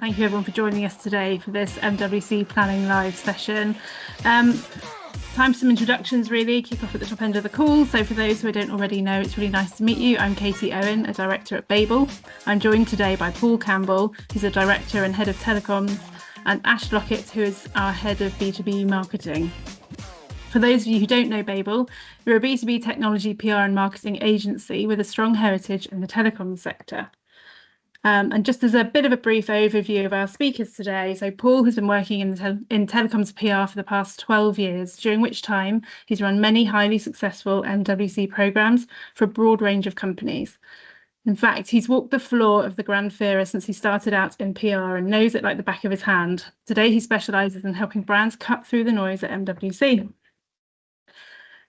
thank you everyone for joining us today for this MWC Planning Live session. Time for some introductions, really. Kick off at the top end of the call. So for those who I don't already know, it's really nice to meet you. I'm Katie Owen, a director at Babel. I'm joined today by Paul Cambell, who's a director and head of Telecoms, and Ash Lockett, who is our head of B2B marketing. For those of you who don't know Babel, we're a B2B technology PR and marketing agency with a strong heritage in the telecoms sector. And just as a bit of a brief overview of our speakers today, so Paul has been working in telecoms PR for the past 12 years, during which time he's run many highly successful MWC programs for a broad range of companies. In fact, he's walked the floor of the Grand Fira since he started out in PR and knows it like the back of his hand. Today, he specialises in helping brands cut through the noise at MWC.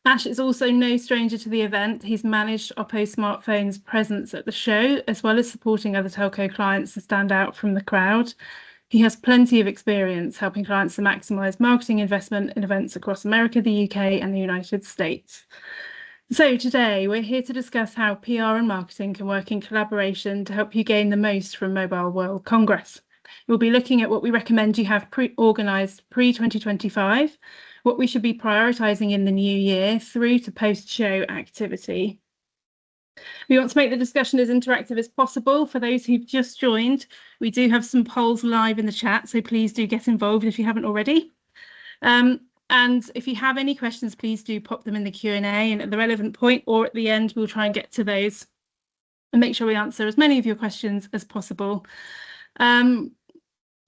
Ash is also no stranger to the event. He's managed Oppo Smartphone's presence at the show, as well as supporting other telco clients to stand out from the crowd. He has plenty of experience helping clients to maximise marketing investment in events across America, the UK and the United States. So today we're here to discuss how PR and marketing can work in collaboration to help you gain the most from Mobile World Congress. We'll be looking at what we recommend you have organised pre-2025, what we should be prioritising in the new year through to post-show activity. We want to make the discussion as interactive as possible. For those who've just joined, we do have some polls live in the chat, so please do get involved if you haven't already. And if you have any questions, please do pop them in the Q&A, and at the relevant point or at the end, we'll try and get to those and make sure we answer as many of your questions as possible.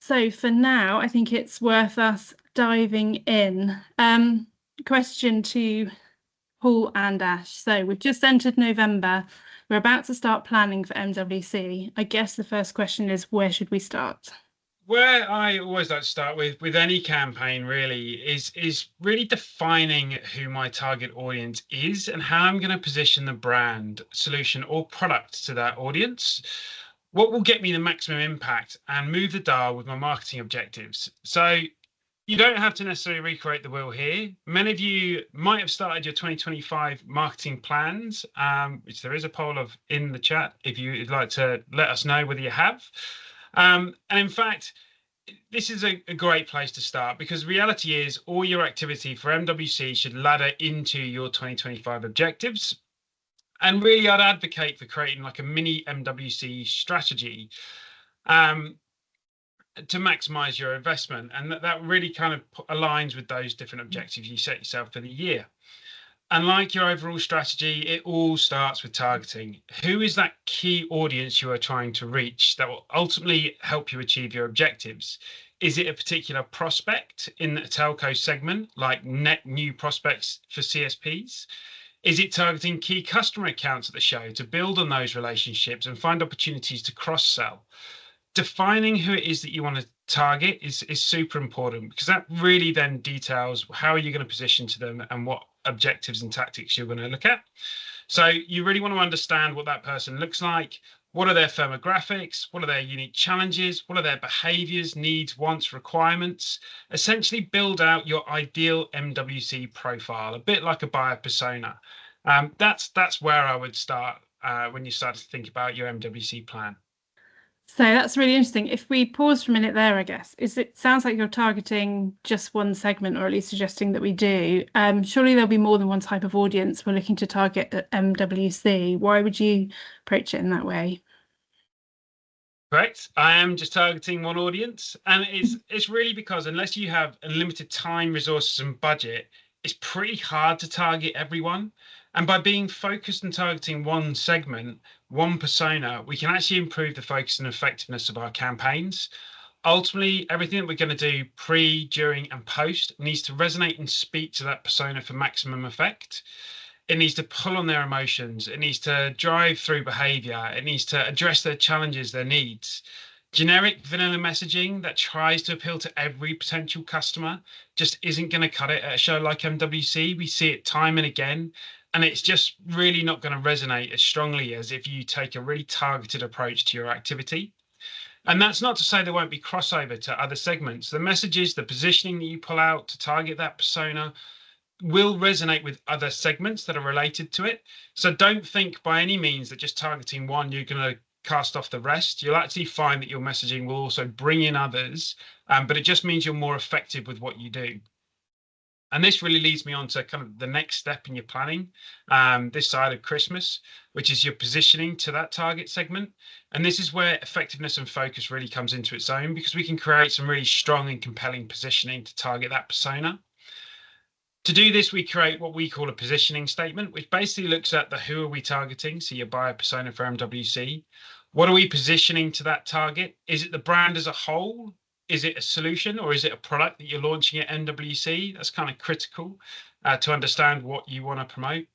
So for now, I think it's worth us diving in. Question to Paul and Ash. So we've just entered November. We're about to start planning for MWC. I guess the first question is, where should we start? Where I always like to start with any campaign really is really defining who my target audience is and how I'm going to position the brand, solution or product to that audience. What will get me the maximum impact and move the dial with my marketing objectives. So you don't have to necessarily recreate the wheel here. Many of you might have started your 2025 marketing plans, which there is a poll of in the chat if you'd like to let us know whether you have. And in fact, this is a great place to start because reality is all your activity for MWC should ladder into your 2025 objectives. And really, I'd advocate for creating like a mini MWC strategy to maximize your investment. And that really kind of aligns with those different objectives you set yourself for the year. And like your overall strategy, it all starts with targeting. Who is that key audience you are trying to reach that will ultimately help you achieve your objectives? Is it a particular prospect in the telco segment, like net new prospects for CSPs? Is it targeting key customer accounts at the show to build on those relationships and find opportunities to cross-sell? Defining who it is that you want to target is super important because that really then details how are you going to position to them and what objectives and tactics you're going to look at. So you really want to understand what that person looks like. What are their firmographics? What are their unique challenges? What are their behaviors, needs, wants, requirements? Essentially build out your ideal MWC profile, a bit like a buyer persona. That's where I would start when you start to think about your MWC plan. So that's really interesting. If we pause for a minute there, I guess, it sounds like you're targeting just one segment, or at least suggesting that we do. Surely there'll be more than one type of audience we're looking to target at MWC. Why would you approach it in that way? Correct. I am just targeting one audience, and it's really because unless you have unlimited time, resources, and budget, it's pretty hard to target everyone. And by being focused and targeting one segment, one persona, we can actually improve the focus and effectiveness of our campaigns. Ultimately, everything that we're going to do pre, during, and post needs to resonate and speak to that persona for maximum effect. It needs to pull on their emotions. It needs to drive through behavior. It needs to address their challenges, their needs. Generic vanilla messaging that tries to appeal to every potential customer just isn't going to cut it at a show like MWC. We see it time and again. And it's just really not going to resonate as strongly as if you take a really targeted approach to your activity. And that's not to say there won't be crossover to other segments. The messages, the positioning that you pull out to target that persona will resonate with other segments that are related to it. So don't think by any means that just targeting one, you're going to cast off the rest. You'll actually find that your messaging will also bring in others, but it just means you're more effective with what you do. And this really leads me on to kind of the next step in your planning, this side of Christmas, which is your positioning to that target segment. And this is where effectiveness and focus really comes into its own, because we can create some really strong and compelling positioning to target that persona. To do this, we create what we call a positioning statement, which basically looks at the who are we targeting, so your buyer persona for MWC. What are we positioning to that target? Is it the brand as a whole? Is it a solution, or is it a product that you're launching at MWC? That's kind of critical to understand what you want to promote.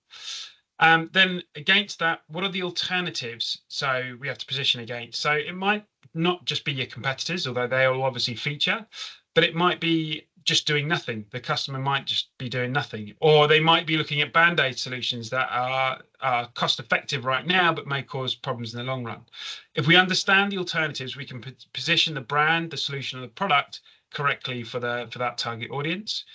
Then against that, what are the alternatives? So we have to position against. So it might not just be your competitors, although they will obviously feature, but it might be just doing nothing. The customer might just be doing nothing, or they might be looking at band-aid solutions that are cost effective right now, but may cause problems in the long run. If we understand the alternatives, we can position the brand, the solution, or the product correctly for that target audience.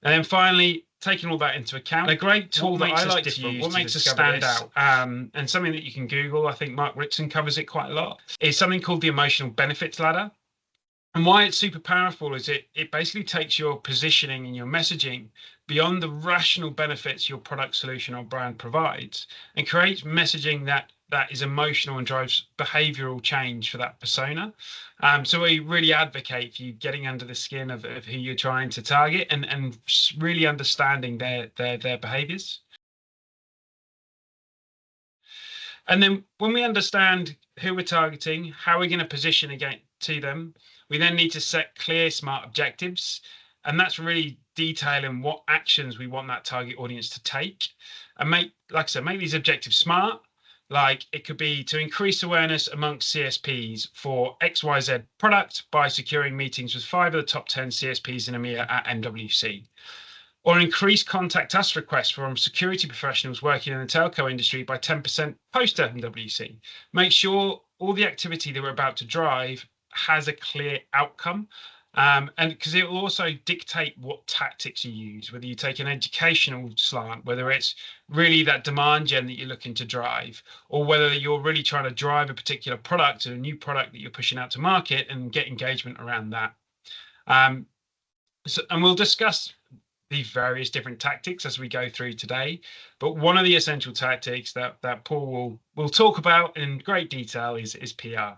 And then finally, taking all that into account, a great tool that I like to use, what makes us stand out, and something that you can Google, I think Mark Ritson covers it quite a lot, is something called the emotional benefits ladder. And why it's super powerful is it basically takes your positioning and your messaging beyond the rational benefits your product, solution, or brand provides, and creates messaging that is emotional and drives behavioral change for that persona. So we really advocate for you getting under the skin of who you're trying to target and really understanding their behaviors. And then when we understand who we're targeting, how we're going to position against to them, we then need to set clear, smart objectives. And that's really detailing what actions we want that target audience to take. And make these objectives smart. Like it could be to increase awareness amongst CSPs for XYZ product by securing meetings with 5 of the top 10 CSPs in EMEA at MWC. Or increase contact us requests from security professionals working in the telco industry by 10% post MWC. Make sure all the activity that we're about to drive has a clear outcome, and because it will also dictate what tactics you use, whether you take an educational slant, whether it's really that demand gen that you're looking to drive, or whether you're really trying to drive a particular product or a new product that you're pushing out to market and get engagement around that. And we'll discuss these various different tactics as we go through today, but one of the essential tactics that Paul will talk about in great detail is PR.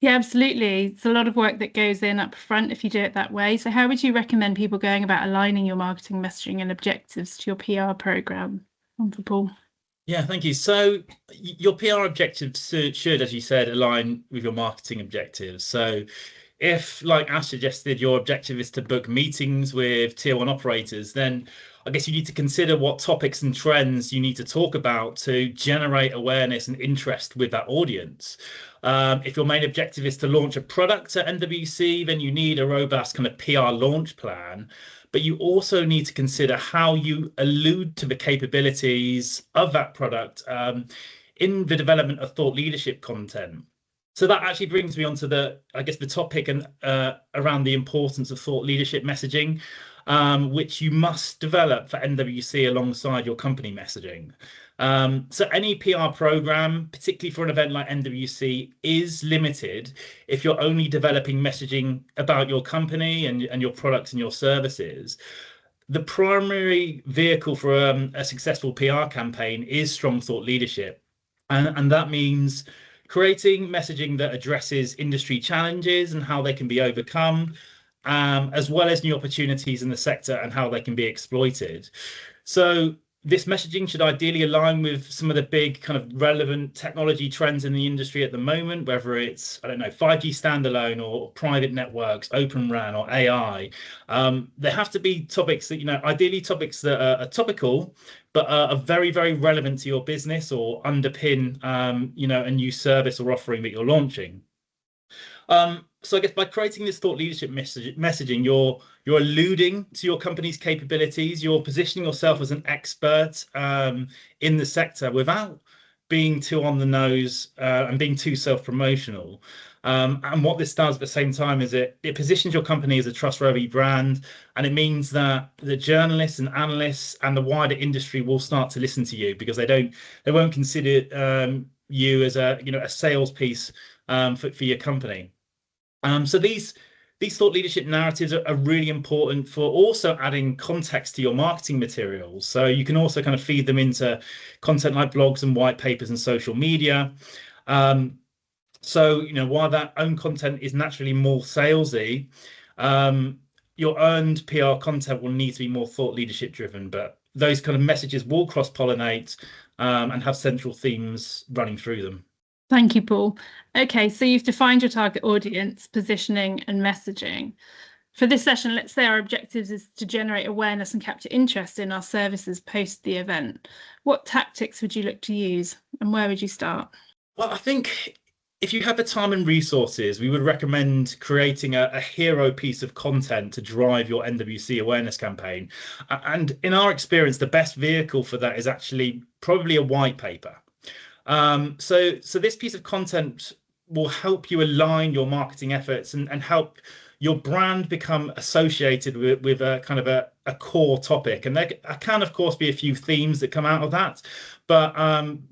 Yeah, absolutely. It's a lot of work that goes in up front if you do it that way. So how would you recommend people going about aligning your marketing messaging and objectives to your PR program? On for Paul. Yeah, thank you. So your PR objectives should, as you said, align with your marketing objectives. So if, like Ash suggested, your objective is to book meetings with tier 1 operators, then I guess you need to consider what topics and trends you need to talk about to generate awareness and interest with that audience. If your main objective is to launch a product at MWC, then you need a robust kind of PR launch plan. But you also need to consider how you allude to the capabilities of that product in the development of thought leadership content. So that actually brings me on to the topic and around the importance of thought leadership messaging, which you must develop for MWC alongside your company messaging. So any PR program, particularly for an event like MWC, is limited if you're only developing messaging about your company and your products and your services. The primary vehicle for a successful PR campaign is strong thought leadership. And that means creating messaging that addresses industry challenges and how they can be overcome, as well as new opportunities in the sector and how they can be exploited. So this messaging should ideally align with some of the big kind of relevant technology trends in the industry at the moment, whether it's, 5G standalone or private networks, Open RAN or AI. There have to be topics that, ideally topics that are topical, but are very, very relevant to your business or underpin, a new service or offering that you're launching. So I guess by creating this thought leadership messaging, you're alluding to your company's capabilities. You're positioning yourself as an expert in the sector without being too on the nose and being too self-promotional. And what this does at the same time is it positions your company as a trustworthy brand, and it means that the journalists and analysts and the wider industry will start to listen to you because they won't consider you as a a sales piece for your company. So these thought leadership narratives are really important for also adding context to your marketing materials. So you can also kind of feed them into content like blogs and white papers and social media. So while that own content is naturally more salesy, your earned PR content will need to be more thought leadership driven, but those kind of messages will cross-pollinate and have central themes running through them. Thank you, Paul. Okay, so you've defined your target audience, positioning and messaging. For this session, let's say our objectives is to generate awareness and capture interest in our services post the event. What tactics would you look to use and where would you start? Well, I think if you have the time and resources, we would recommend creating a hero piece of content to drive your MWC awareness campaign. And in our experience, the best vehicle for that is actually probably a white paper. So this piece of content will help you align your marketing efforts and help your brand become associated with a kind of a core topic. And there can, of course, be a few themes that come out of that. But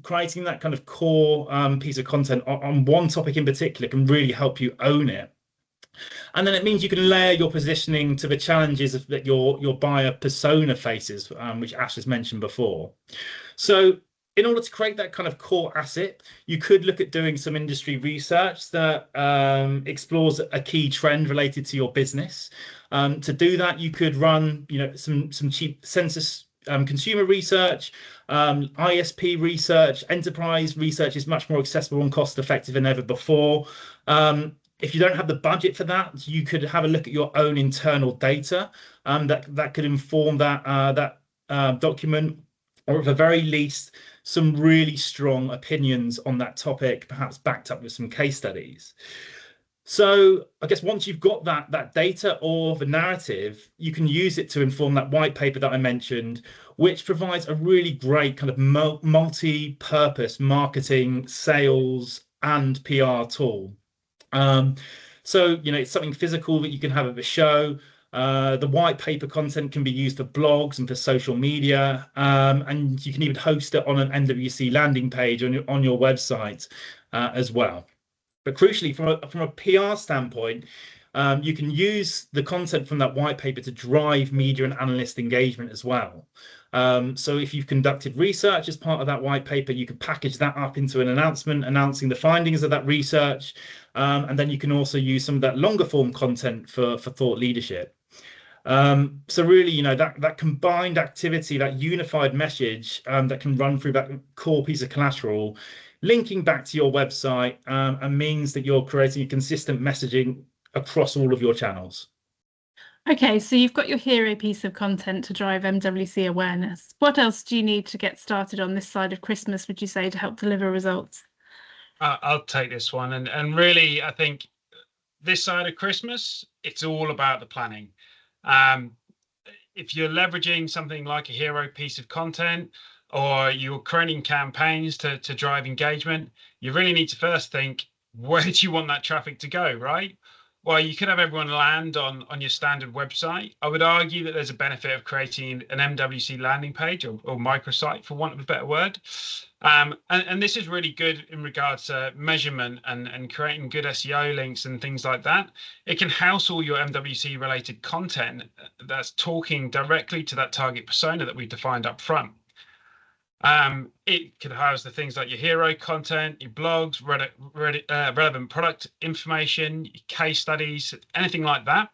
creating that kind of core piece of content on one topic in particular can really help you own it. And then it means you can layer your positioning to the challenges that your buyer persona faces, which Ash has mentioned before. So in order to create that kind of core asset, you could look at doing some industry research that explores a key trend related to your business. To do that, you could run, some cheap census consumer research, ISP research. Enterprise research is much more accessible and cost effective than ever before. If you don't have the budget for that, you could have a look at your own internal data that could inform that document, or at the very least, some really strong opinions on that topic, perhaps backed up with some case studies. So I guess once you've got that data or the narrative, you can use it to inform that white paper that I mentioned, which provides a really great kind of multi-purpose marketing, sales, and PR tool. So it's something physical that you can have at the show. The white paper content can be used for blogs and for social media, and you can even host it on an MWC landing page on your website as well. But crucially, from a PR standpoint, you can use the content from that white paper to drive media and analyst engagement as well. So if you've conducted research as part of that white paper, you can package that up into an announcement announcing the findings of that research. And then you can also use some of that longer form content for thought leadership. So really, that combined activity, that unified message that can run through that core piece of collateral, linking back to your website, and means that you're creating a consistent messaging across all of your channels. Okay, so you've got your hero piece of content to drive MWC awareness. What else do you need to get started on this side of Christmas, would you say, to help deliver results? I'll take this one. And really, I think this side of Christmas, it's all about the planning. If you're leveraging something like a hero piece of content, or you're creating campaigns to drive engagement, you really need to first think, where do you want that traffic to go, right? Well, you could have everyone land on your standard website. I would argue that there's a benefit of creating an MWC landing page or microsite, for want of a better word. And this is really good in regards to measurement and creating good SEO links and things like that. It can house all your MWC related content that's talking directly to that target persona that we've defined up front. It could house the things like your hero content, your blogs, relevant product information, case studies, anything like that.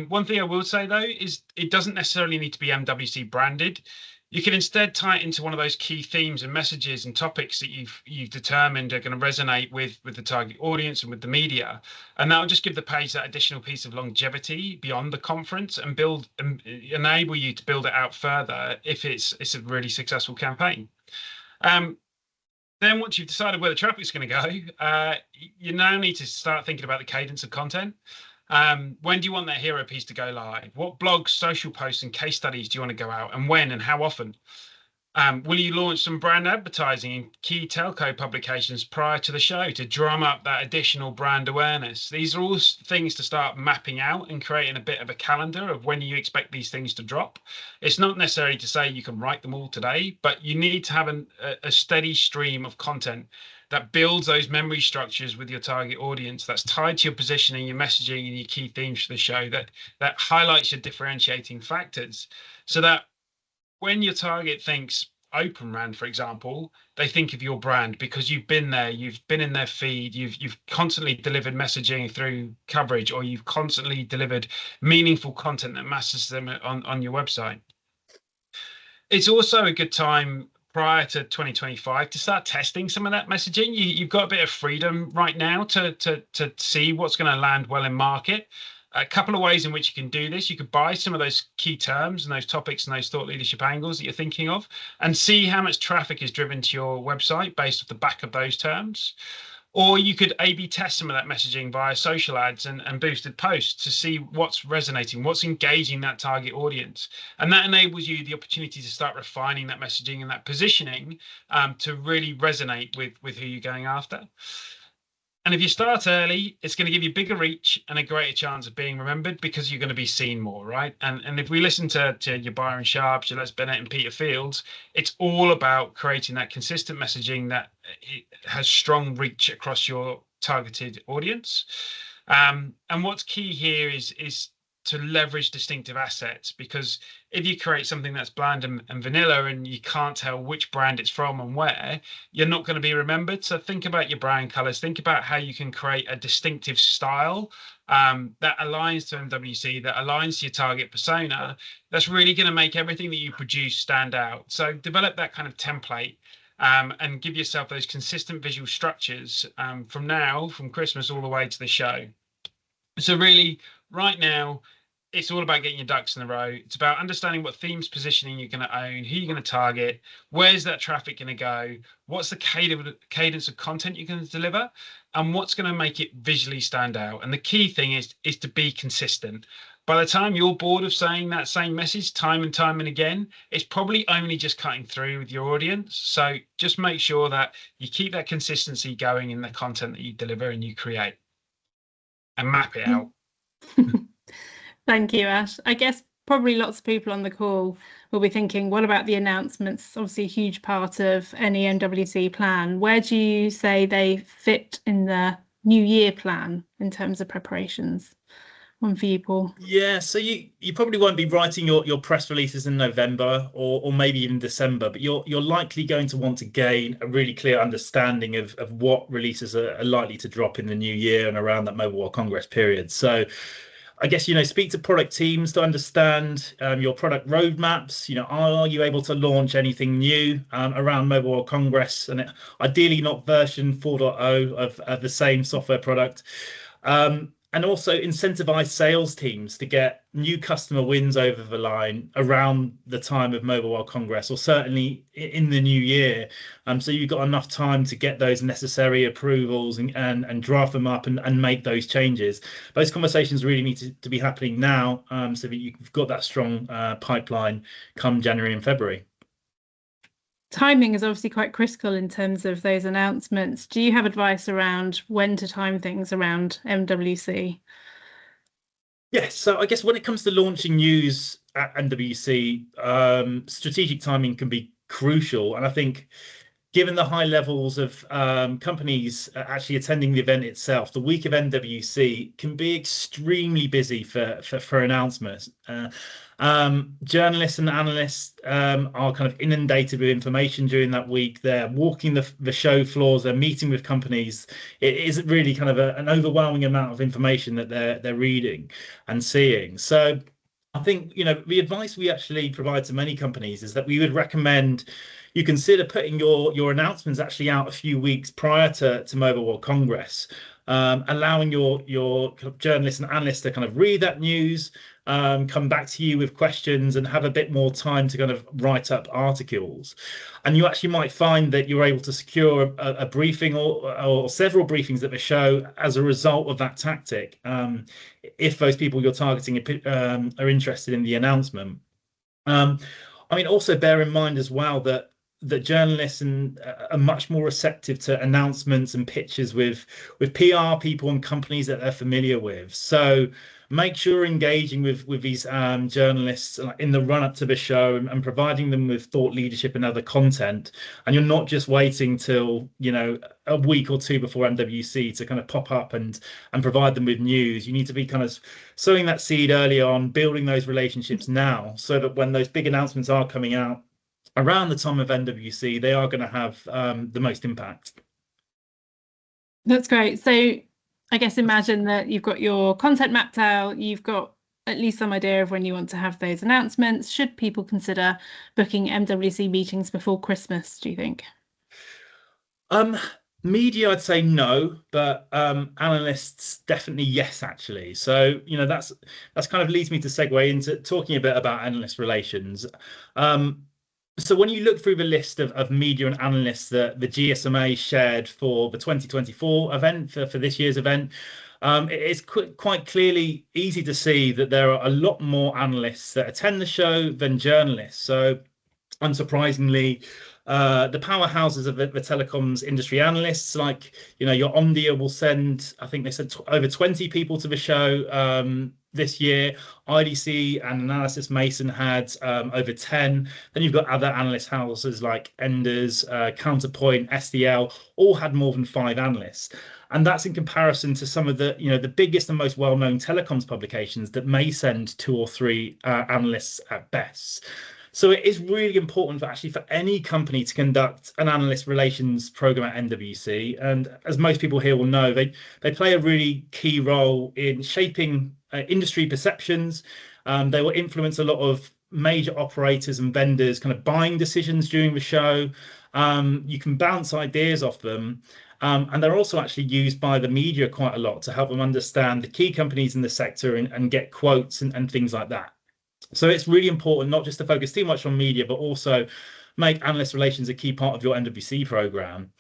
One thing I will say, though, is it doesn't necessarily need to be MWC branded. You can instead tie it into one of those key themes and messages and topics that you've determined are going to resonate with the target audience and with the media, and that'll just give the page that additional piece of longevity beyond the conference and enable you to build it out further if it's a really successful campaign. Then once you've decided where the traffic's going to go, you now need to start thinking about the cadence of content. When do you want that hero piece to go live? What blogs, social posts, and case studies do you want to go out, and when and how often? Will you launch some brand advertising in key telco publications prior to the show to drum up that additional brand awareness? These are all things to start mapping out and creating a bit of a calendar of when you expect these things to drop. It's not necessary to say you can write them all today, but you need to have a steady stream of content that builds those memory structures with your target audience, that's tied to your positioning, your messaging, and your key themes for the show, that highlights your differentiating factors, so that when your target thinks Open RAN, for example, they think of your brand because you've been there, you've been in their feed, you've constantly delivered messaging through coverage, or you've constantly delivered meaningful content that matters to them on your website. It's also a good time prior to 2025 to start testing some of that messaging. You've got a bit of freedom right now to see what's going to land well in market. A couple of ways in which you can do this. You could buy some of those key terms and those topics and those thought leadership angles that you're thinking of and see how much traffic is driven to your website based off the back of those terms. Or you could A/B test some of that messaging via social ads and boosted posts to see what's resonating, what's engaging that target audience. And that enables you the opportunity to start refining that messaging and that positioning to really resonate with who you're going after. And if you start early, it's going to give you bigger reach and a greater chance of being remembered because you're going to be seen more, right? And if we listen to your Byron Sharps, your Les Bennett and Peter Fields, it's all about creating that consistent messaging that has strong reach across your targeted audience. And what's key here is to leverage distinctive assets, because if you create something that's bland and vanilla and you can't tell which brand it's from and where, you're not going to be remembered. So think about your brand colors, think about how you can create a distinctive style that aligns to MWC, that aligns to your target persona, that's really going to make everything that you produce stand out. So develop that kind of template and give yourself those consistent visual structures from Christmas all the way to the show. So really, right now, it's all about getting your ducks in a row. It's about understanding what themes positioning you're going to own, who you're going to target, where's that traffic going to go, what's the cadence of content you're going to deliver, and what's going to make it visually stand out. And the key thing is to be consistent. By the time you're bored of saying that same message time and again, it's probably only just cutting through with your audience. So just make sure that you keep that consistency going in the content that you deliver and you create, and map it out. Thank you, Ash. I guess probably lots of people on the call will be thinking, what about the announcements? Obviously a huge part of any MWC plan. Where do you say they fit in the new year plan in terms of preparations? One for you, Paul. Yeah, so you probably won't be writing your press releases in November or maybe even December, but you're likely going to want to gain a really clear understanding of what releases are likely to drop in the new year and around that Mobile World Congress period. So I guess, speak to product teams to understand your product roadmaps. Are you able to launch anything new around Mobile World Congress, and ideally not version 4.0 of the same software product. And also incentivize sales teams to get new customer wins over the line around the time of Mobile World Congress, or certainly in the new year. So you've got enough time to get those necessary approvals and draft them up and make those changes. Those conversations really need to be happening now, so that you've got that strong pipeline come January and February. Timing is obviously quite critical in terms of those announcements. Do you have advice around when to time things around MWC? Yes, so I guess when it comes to launching news at MWC, strategic timing can be crucial. And I think given the high levels of companies actually attending the event itself, the week of MWC can be extremely busy for announcements. Journalists and analysts are kind of inundated with information during that week. They're walking the show floors, they're meeting with companies. It is really kind of an overwhelming amount of information that they're reading and seeing. So I think, the advice we actually provide to many companies is that we would recommend you consider putting your announcements actually out a few weeks prior to Mobile World Congress, allowing your journalists and analysts to kind of read that news, come back to you with questions and have a bit more time to kind of write up articles. And you actually might find that you're able to secure a briefing or several briefings at the show as a result of that tactic, if those people you're targeting are interested in the announcement. I mean, also bear in mind as well that journalists are much more receptive to announcements and pitches with PR people and companies that they're familiar with. So make sure you're engaging with these journalists in the run up to the show and providing them with thought leadership and other content. And you're not just waiting till, you know, a week or two before MWC to kind of pop up and provide them with news. You need to be kind of sowing that seed early on, building those relationships now, so that when those big announcements are coming out around the time of MWC, they are going to have the most impact. That's great. So I guess imagine that you've got your content mapped out, you've got at least some idea of when you want to have those announcements. Should people consider booking MWC meetings before Christmas, do you think? Media, I'd say no, but analysts definitely yes, actually. So, you know, that's kind of leads me to segue into talking a bit about analyst relations. So when you look through the list of media and analysts that the GSMA shared for the 2024 event, for this year's event, it is quite clearly easy to see that there are a lot more analysts that attend the show than journalists. So unsurprisingly, the powerhouses of the telecoms industry analysts, like, you know, your Omdia will send, I think they said over 20 people to the show this year. IDC and Analysis Mason had over 10. Then you've got other analyst houses like Enders, Counterpoint, SDL, all had more than 5 analysts. And that's in comparison to some of the, you know, the biggest and most well-known telecoms publications that may send 2 or 3 analysts at best. So it is really important for any company to conduct an analyst relations program at MWC. And as most people here will know, they play a really key role in shaping industry perceptions. They will influence a lot of major operators and vendors' kind of buying decisions during the show. You can bounce ideas off them. And they're also actually used by the media quite a lot to help them understand the key companies in the sector and get quotes and things like that. So it's really important not just to focus too much on media, but also make analyst relations a key part of your MWC program.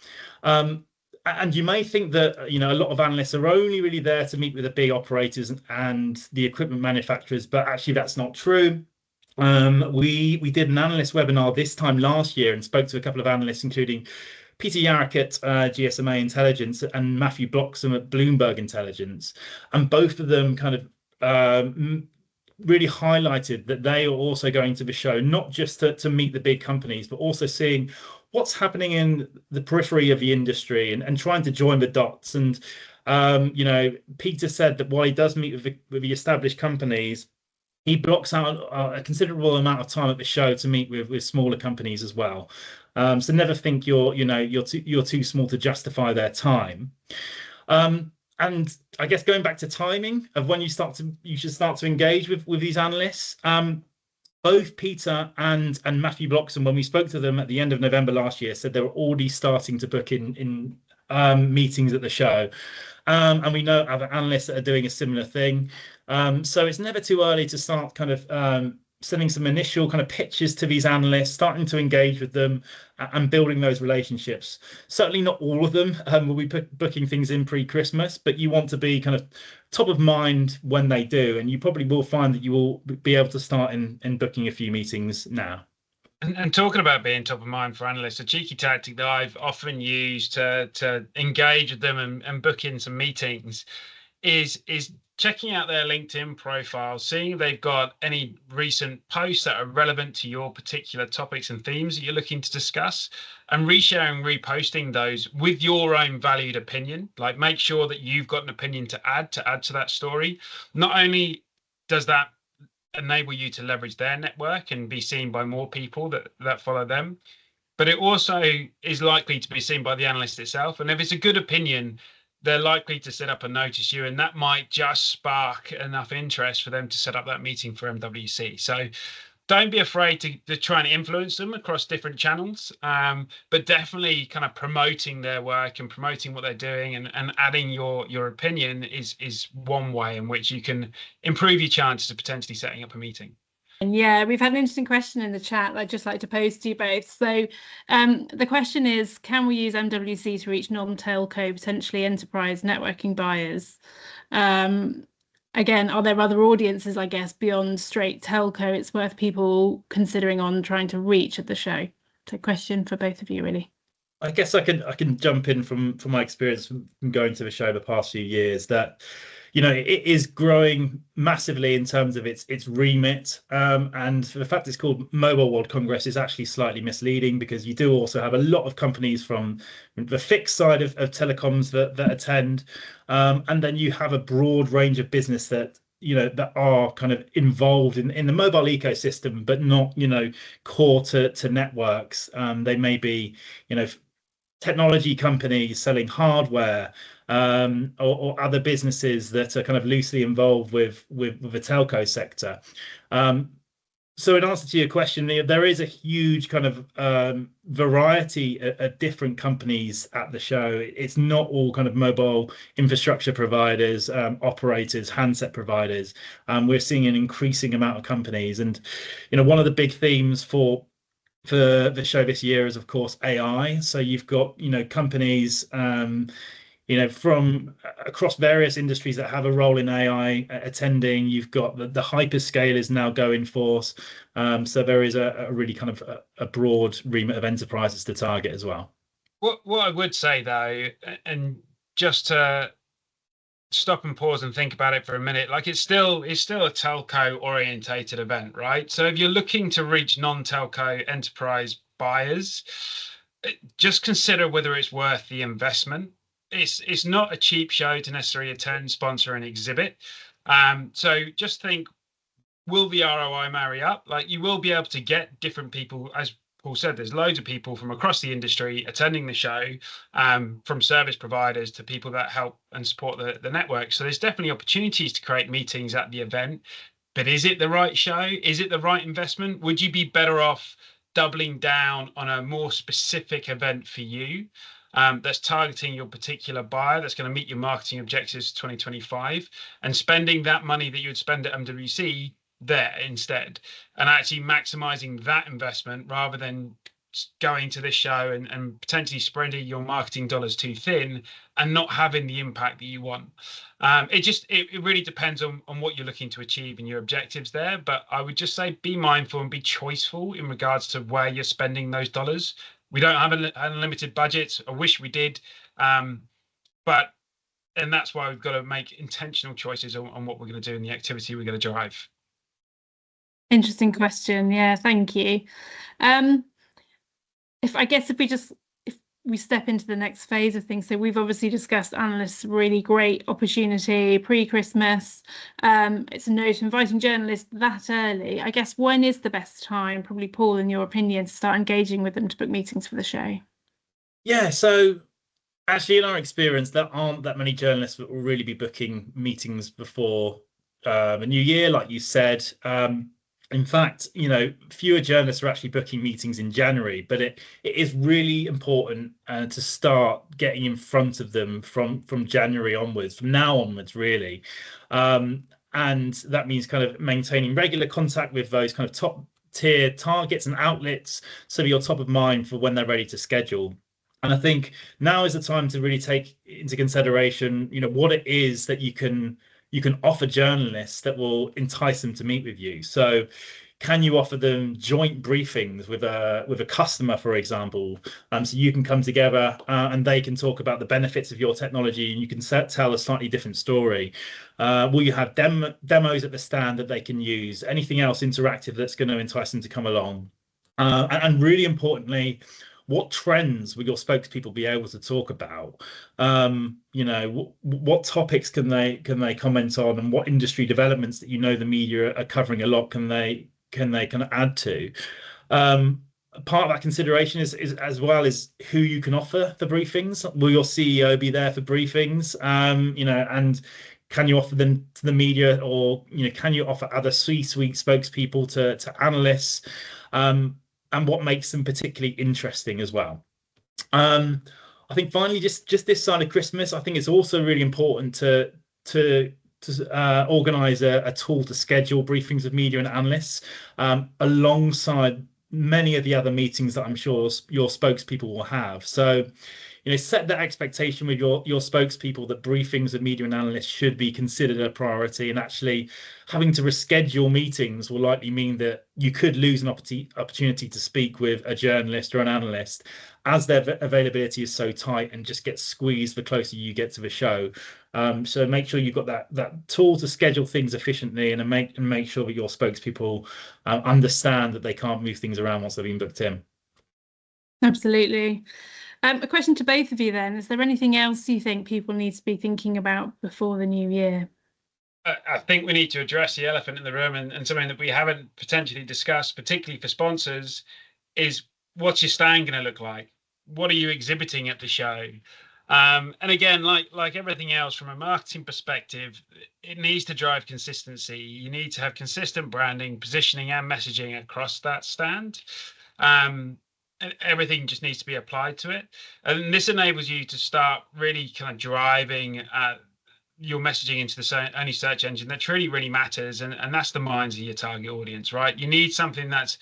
And you may think that, you know, a lot of analysts are only really there to meet with the big operators and the equipment manufacturers, but actually that's not true. We did an analyst webinar this time last year and spoke to a couple of analysts, including Peter Yarrick at GSMA Intelligence and Matthew Bloxham at Bloomberg Intelligence. And both of them kind of really highlighted that they are also going to the show, not just to meet the big companies, but also seeing what's happening in the periphery of the industry and trying to join the dots. And, you know, Peter said that while he does meet with the established companies, he blocks out a considerable amount of time at the show to meet with smaller companies as well. So never think you're too small to justify their time. And I guess going back to timing of when you should start to engage with these analysts. Both Peter and Matthew Bloxham, when we spoke to them at the end of November last year, said they were already starting to book in meetings at the show. And we know other analysts that are doing a similar thing. So it's never too early to start kind of sending some initial kind of pitches to these analysts, starting to engage with them and building those relationships. Certainly not all of them will be booking things in pre-Christmas, but you want to be kind of top of mind when they do. And you probably will find that you will be able to start in booking a few meetings now. And talking about being top of mind for analysts, a cheeky tactic that I've often used to engage with them and book in some meetings is checking out their LinkedIn profile, seeing if they've got any recent posts that are relevant to your particular topics and themes that you're looking to discuss, and resharing, reposting those with your own valued opinion. Like, make sure that you've got an opinion to add to that story. Not only does that enable you to leverage their network and be seen by more people that follow them, but it also is likely to be seen by the analyst itself. And if it's a good opinion, they're likely to set up and notice you, and that might just spark enough interest for them to set up that meeting for MWC. So don't be afraid to try and influence them across different channels, but definitely kind of promoting their work and promoting what they're doing and adding your opinion is one way in which you can improve your chances of potentially setting up a meeting. And yeah, we've had an interesting question in the chat I'd just like to pose to you both. So the question is, can we use MWC to reach non-telco, potentially enterprise networking buyers? again, are there other audiences, I guess, beyond straight telco it's worth people considering on trying to reach at the show? So question for both of you, really. I guess I can jump in from my experience from going to the show the past few years, that it is growing massively in terms of its remit, and the fact it's called Mobile World Congress is actually slightly misleading, because you do also have a lot of companies from the fixed side of telecoms that attend, and then you have a broad range of business that are kind of involved in the mobile ecosystem, but not core to networks. They may be technology companies selling hardware, or other businesses that are kind of loosely involved with the telco sector. So in answer to your question, there is a huge kind of variety of different companies at the show. It's not all kind of mobile infrastructure providers, operators, handset providers. We're seeing an increasing amount of companies, and one of the big themes for the show this year is, of course, AI. So you've got companies from across various industries that have a role in AI attending. You've got the hyperscalers now going force. So there is a really kind of a broad remit of enterprises to target as well. What I would say, though, and just to stop and pause and think about it for a minute, like it's still a telco orientated event, right? So if you're looking to reach non-telco enterprise buyers, just consider whether it's worth the investment. It's not a cheap show to necessarily attend, sponsor, and exhibit. So just think, will the ROI marry up? Like, you will be able to get different people, as Paul said, there's loads of people from across the industry attending the show, from service providers to people that help and support the network. So there's definitely opportunities to create meetings at the event. But is it the right show? Is it the right investment? Would you be better off doubling down on a more specific event for you, that's targeting your particular buyer, that's going to meet your marketing objectives 2025, and spending that money that you would spend at MWC there instead, and actually maximizing that investment rather than going to this show and potentially spreading your marketing dollars too thin and not having the impact that you want? It really depends on what you're looking to achieve and your objectives there. But I would just say be mindful and be choiceful in regards to where you're spending those dollars. We don't have an unlimited budget. I wish we did, and that's why we've got to make intentional choices on what we're going to do and the activity we're going to drive. Interesting question. Yeah, thank you. If we step into the next phase of things, so we've obviously discussed analysts, really great opportunity pre-Christmas. It's a note inviting journalists that early. I guess, when is the best time, probably Paul, in your opinion, to start engaging with them to book meetings for the show? Yeah, so actually, in our experience, there aren't that many journalists that will really be booking meetings before the new year, like you said. In fact, fewer journalists are actually booking meetings in January, but it is really important to start getting in front of them from January onwards, from now onwards, really. And that means kind of maintaining regular contact with those kind of top tier targets and outlets, so that you're top of mind for when they're ready to schedule. And I think now is the time to really take into consideration, what it is that you can offer journalists that will entice them to meet with you. So can you offer them joint briefings with a customer, for example, so you can come together and they can talk about the benefits of your technology, and you can tell a slightly different story? Will you have demos at the stand that they can use? Anything else interactive that's going to entice them to come along? And really importantly, what trends will your spokespeople be able to talk about? What topics can they comment on, and what industry developments that the media are covering a lot can they kind of add to? Part of that consideration is as well is who you can offer the briefings. Will your CEO be there for briefings? And can you offer them to the media, or can you offer other C-suite spokespeople to analysts? And what makes them particularly interesting as well. I think finally, just this side of Christmas, I think it's also really important to organise a tool to schedule briefings with media and analysts alongside many of the other meetings that I'm sure your spokespeople will have. So, set that expectation with your spokespeople that briefings with media and analysts should be considered a priority, and actually having to reschedule meetings will likely mean that you could lose an opportunity to speak with a journalist or an analyst, as their availability is so tight and just gets squeezed the closer you get to the show. So make sure you've got that tool to schedule things efficiently, and make sure that your spokespeople understand that they can't move things around once they've been booked in. Absolutely. A question to both of you then: is there anything else you think people need to be thinking about before the new year? I think we need to address the elephant in the room, and something that we haven't potentially discussed, particularly for sponsors, is what's your stand going to look like? What are you exhibiting at the show? And again, like everything else from a marketing perspective, it needs to drive consistency. You need to have consistent branding, positioning, and messaging across that stand. And everything just needs to be applied to it. And this enables you to start really kind of driving your messaging into the only search engine that really matters, and that's the minds of your target audience, right? You need something that's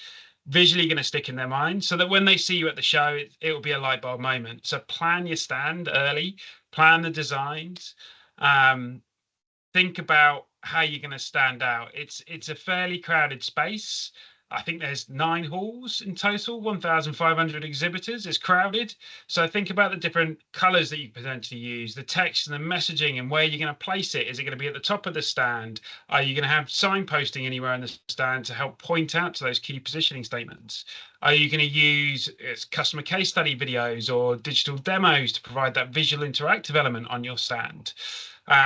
visually going to stick in their mind, so that when they see you at the show, it will be a light bulb moment. So plan your stand early, plan the designs, think about how you're going to stand out. It's a fairly crowded space. I think there's 9 halls in total, 1,500 exhibitors. It's crowded. So think about the different colors that you potentially use, the text and the messaging, and where you're going to place it. Is it going to be at the top of the stand? Are you going to have signposting anywhere in the stand to help point out to those key positioning statements? Are you going to use customer case study videos or digital demos to provide that visual interactive element on your stand?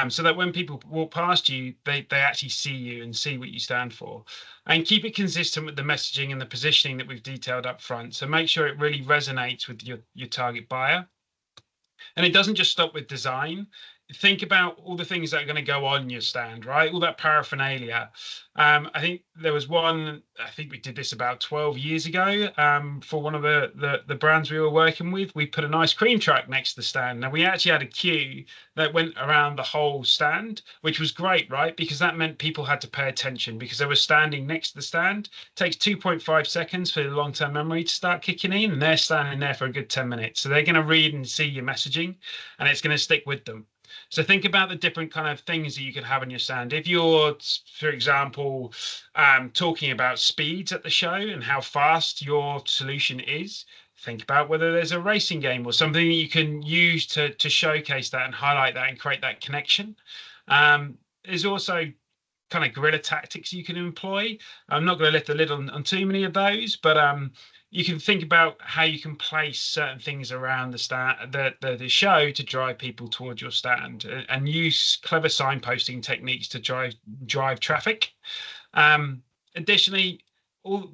So that when people walk past you, they actually see you and see what you stand for. And keep it consistent with the messaging and the positioning that we've detailed up front. So make sure it really resonates with your target buyer. And it doesn't just stop with design. Think about all the things that are going to go on your stand, right? All that paraphernalia. I think there was one, I think we did this about 12 years ago for one of the brands we were working with. We put an ice cream truck next to the stand. Now, we actually had a queue that went around the whole stand, which was great, right? Because that meant people had to pay attention because they were standing next to the stand. It takes 2.5 seconds for the long-term memory to start kicking in, and they're standing there for a good 10 minutes. So they're going to read and see your messaging, and it's going to stick with them. So think about the different kind of things that you could have on your stand. If you're, for example, talking about speeds at the show and how fast your solution is, think about whether there's a racing game or something that you can use to showcase that and highlight that and create that connection. There's also kind of guerrilla tactics you can employ. I'm not going to lift the lid on too many of those, but you can think about how you can place certain things around the stand, the show, to drive people towards your stand, and use clever signposting techniques to drive traffic. Additionally,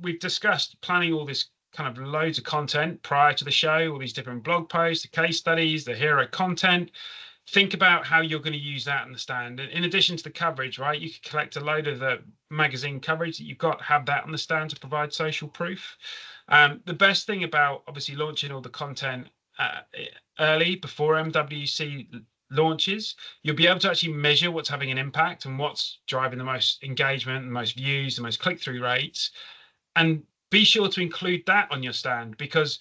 we've discussed planning all this kind of loads of content prior to the show, all these different blog posts, the case studies, the hero content. Think about how you're going to use that in the stand. In addition to the coverage, right, you could collect a load of the magazine coverage that you've got, have that on the stand to provide social proof. The best thing about obviously launching all the content early before MWC launches, you'll be able to actually measure what's having an impact and what's driving the most engagement, the most views, the most click-through rates. And be sure to include that on your stand, because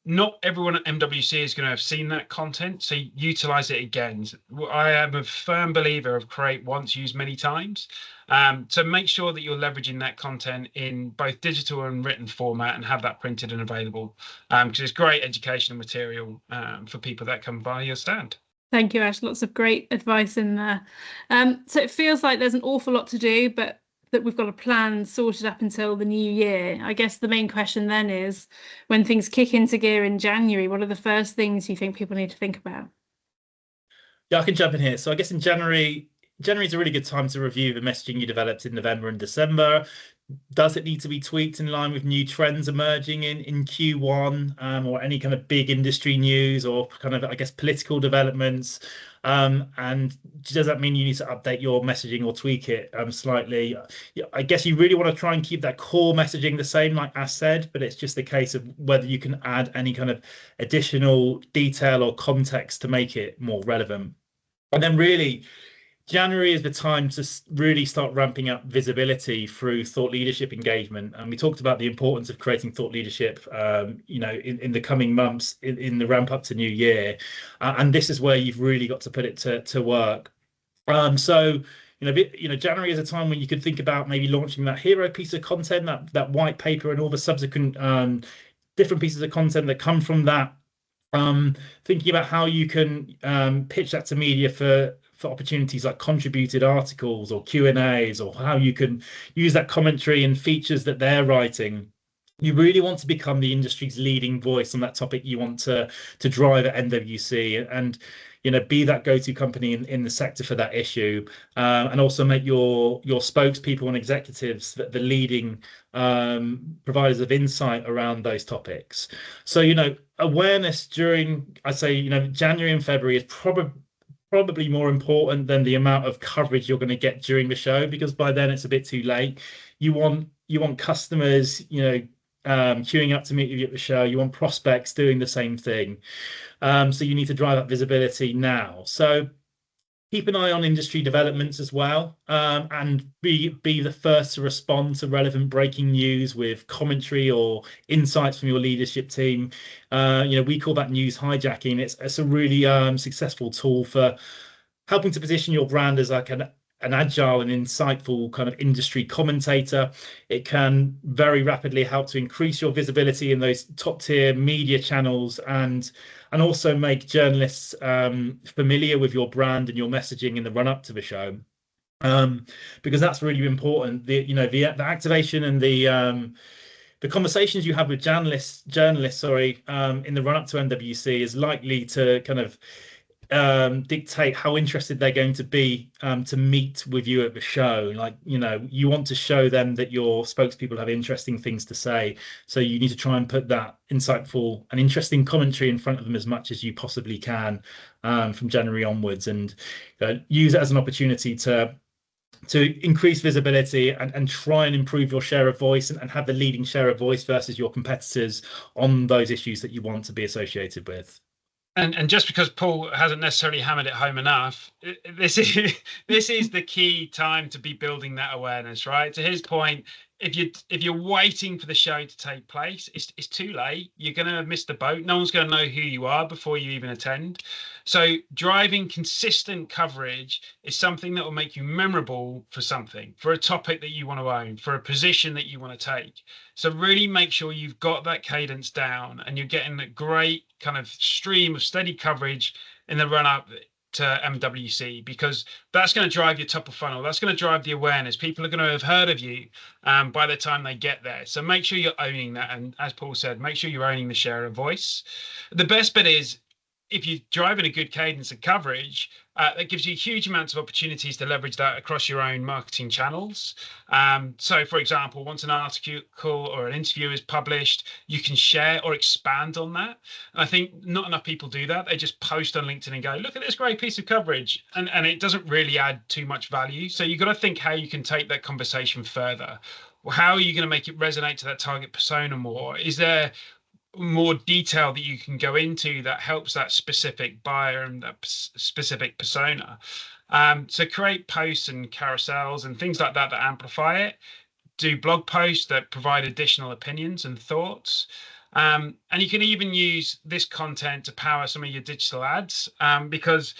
not everyone at MWC is going to have seen that content, so utilize it again. I am a firm believer of create once, use many times. So make sure that you're leveraging that content in both digital and written format and have that printed and available, because it's great educational material for people that come by your stand. Thank you, Ash. Lots of great advice in there. So it feels like there's an awful lot to do, but that we've got a plan sorted up until the new year. I guess the main question then is, when things kick into gear in January, what are the first things you think people need to think about? Yeah, I can jump in here. So I guess in January is a really good time to review the messaging you developed in November and December. Does it need to be tweaked in line with new trends emerging in Q1, or any kind of big industry news or kind of, I guess, political developments? And does that mean you need to update your messaging or tweak it slightly? I guess you really want to try and keep that core messaging the same, like Ash said, but it's just a case of whether you can add any kind of additional detail or context to make it more relevant. And then really, January is the time to really start ramping up visibility through thought leadership engagement. And we talked about the importance of creating thought leadership, in the coming months in the ramp up to New Year. And this is where you've really got to put it to work. January is a time when you could think about maybe launching that hero piece of content, that white paper, and all the subsequent different pieces of content that come from that. Thinking about how you can pitch that to media for opportunities like contributed articles or Q&As, or how you can use that commentary and features that they're writing. You really want to become the industry's leading voice on that topic you want to drive at MWC, and be that go-to company in the sector for that issue, and also make your spokespeople and executives the leading providers of insight around those topics. So awareness during, I'd say, January and February is probably more important than the amount of coverage you're going to get during the show, because by then it's a bit too late. You want customers queuing up to meet you at the show. You want prospects doing the same thing. So you need to drive up visibility now. So keep an eye on industry developments as well, and be the first to respond to relevant breaking news with commentary or insights from your leadership team. We call that news hijacking. It's a really successful tool for helping to position your brand as like an agile and insightful kind of industry commentator. It can very rapidly help to increase your visibility in those top tier media channels, and also make journalists familiar with your brand and your messaging in the run up to the show, because that's really important. The activation and the conversations you have with journalists, in the run up to MWC is likely to kind of dictate how interested they're going to be to meet with you at the show. You want to show them that your spokespeople have interesting things to say, so you need to try and put that insightful and interesting commentary in front of them as much as you possibly can from January onwards, and use it as an opportunity to increase visibility and try and improve your share of voice, and have the leading share of voice versus your competitors on those issues that you want to be associated with. And just because Paul hasn't necessarily hammered it home enough, this is the key time to be building that awareness, right? To his point, if you're waiting for the show to take place, it's too late. You're going to miss the boat. No one's going to know who you are before you even attend. So driving consistent coverage is something that will make you memorable for something, for a topic that you want to own, for a position that you want to take. So really make sure you've got that cadence down, and you're getting a great kind of stream of steady coverage in the run up to MWC, because that's going to drive your top of funnel. That's going to drive the awareness. People are going to have heard of you by the time they get there. So make sure you're owning that. And as Paul said, make sure you're owning the share of voice. The best bit is, if you're driving a good cadence of coverage, that gives you huge amounts of opportunities to leverage that across your own marketing channels. So, for example, once an article or an interview is published, you can share or expand on that. And I think not enough people do that. They just post on LinkedIn and go, look at this great piece of coverage. And it doesn't really add too much value. So you've got to think how you can take that conversation further. Well, how are you going to make it resonate to that target persona more? Is there more detail that you can go into that helps that specific buyer and that specific persona? So create posts and carousels and things like that amplify it. Do blog posts that provide additional opinions and thoughts. And you can even use this content to power some of your digital ads, because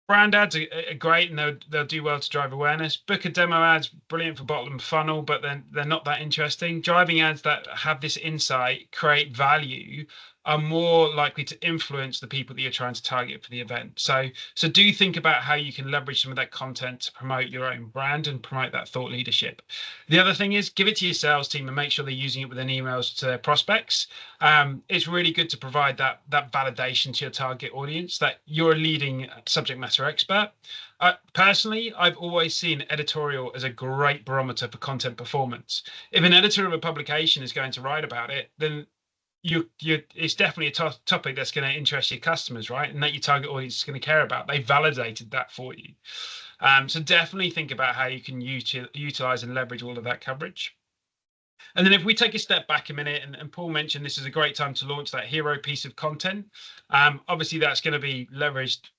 brand ads are great, and they'll do well to drive awareness. Booker demo ads, brilliant for bottom funnel, but then they're not that interesting. Driving ads that have this insight, create value, are more likely to influence the people that you're trying to target for the event. So do think about how you can leverage some of that content to promote your own brand and promote that thought leadership. The other thing is, give it to your sales team and make sure they're using it within emails to their prospects. It's really good to provide that validation to your target audience that you're a leading subject matter expert. Personally, I've always seen editorial as a great barometer for content performance. If an editor of a publication is going to write about it, then it's definitely a topic that's going to interest your customers, right? And that your target audience is going to care about. They validated that for you. So definitely think about how you can utilize and leverage all of that coverage. And then if we take a step back a minute, and Paul mentioned this is a great time to launch that hero piece of content. Obviously, that's going to be leveraged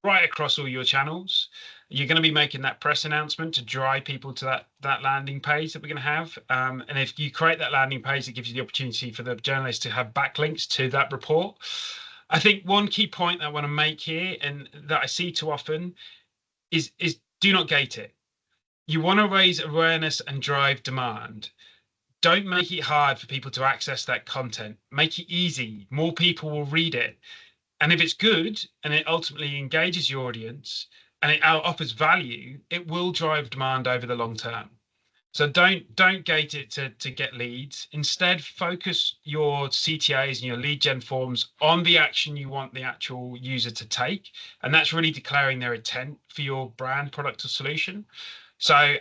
right across all your channels. You're going to be making that press announcement to drive people to that landing page that we're going to have. And if you create that landing page, it gives you the opportunity for the journalists to have backlinks to that report. I think one key point that I want to make here, and that I see too often, is do not gate it. You want to raise awareness and drive demand. Don't make it hard for people to access that content. Make it easy. More people will read it. And if it's good and it ultimately engages your audience and it offers value, it will drive demand over the long term. So don't gate it to get leads. Instead, focus your CTAs and your lead gen forms on the action you want the actual user to take. And that's really declaring their intent for your brand, product, or solution. So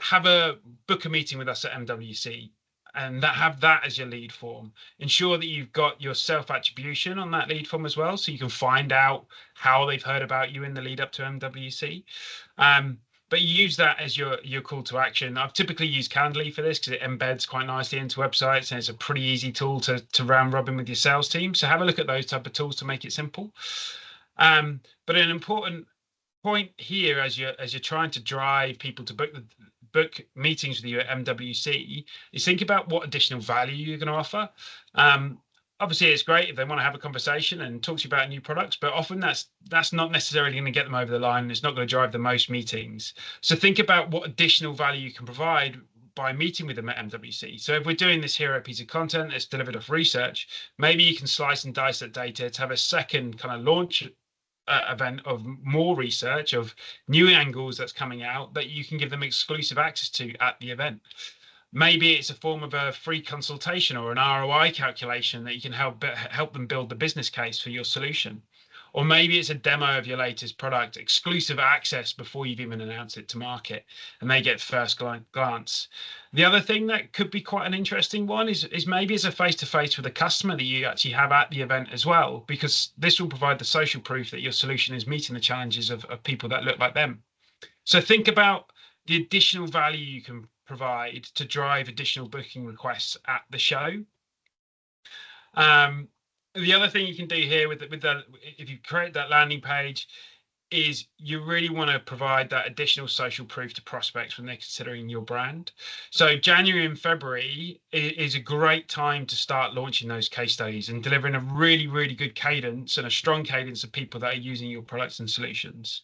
book a meeting with us at MWC and have that as your lead form. Ensure that you've got your self-attribution on that lead form as well, so you can find out how they've heard about you in the lead up to MWC. But you use that as your call to action. I've typically used Cambell for this because it embeds quite nicely into websites, and it's a pretty easy tool to round robin with your sales team. So have a look at those type of tools to make it simple. But an important point here, as you're trying to drive people to book meetings with you at MWC, is think about what additional value you're going to offer. Obviously, it's great if they want to have a conversation and talk to you about new products, but often that's not necessarily going to get them over the line. It's not going to drive the most meetings. So think about what additional value you can provide by meeting with them at MWC. So if we're doing this hero piece of content that's delivered off research, maybe you can slice and dice that data to have a second kind of launch event of more research, of new angles that's coming out that you can give them exclusive access to at the event. Maybe it's a form of a free consultation or an ROI calculation that you can help them build the business case for your solution. Or maybe it's a demo of your latest product, exclusive access before you've even announced it to market, and they get first glance. The other thing that could be quite an interesting one is maybe it's a face-to-face with a customer that you actually have at the event as well, because this will provide the social proof that your solution is meeting the challenges of people that look like them. So think about the additional value you can provide to drive additional booking requests at the show. The other thing you can do here with if you create that landing page, is you really want to provide that additional social proof to prospects when they're considering your brand. So January and February is a great time to start launching those case studies and delivering a really, really good cadence and a strong cadence of people that are using your products and solutions.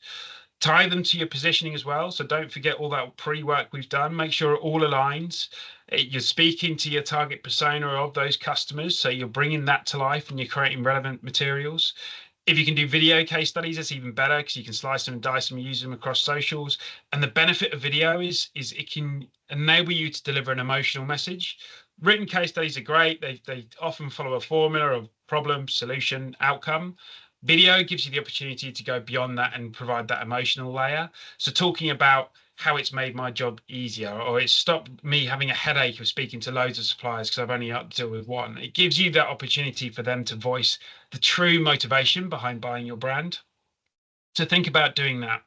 Tie them to your positioning as well. So don't forget all that pre-work we've done. Make sure it all aligns. You're speaking to your target persona of those customers. So you're bringing that to life and you're creating relevant materials. If you can do video case studies, that's even better because you can slice them and dice them and use them across socials. And the benefit of video is it can enable you to deliver an emotional message. Written case studies are great. They often follow a formula of problem, solution, outcome. Video gives you the opportunity to go beyond that and provide that emotional layer. So talking about how it's made my job easier, or it's stopped me having a headache of speaking to loads of suppliers because I've only had to deal with one. It gives you that opportunity for them to voice the true motivation behind buying your brand. So think about doing that.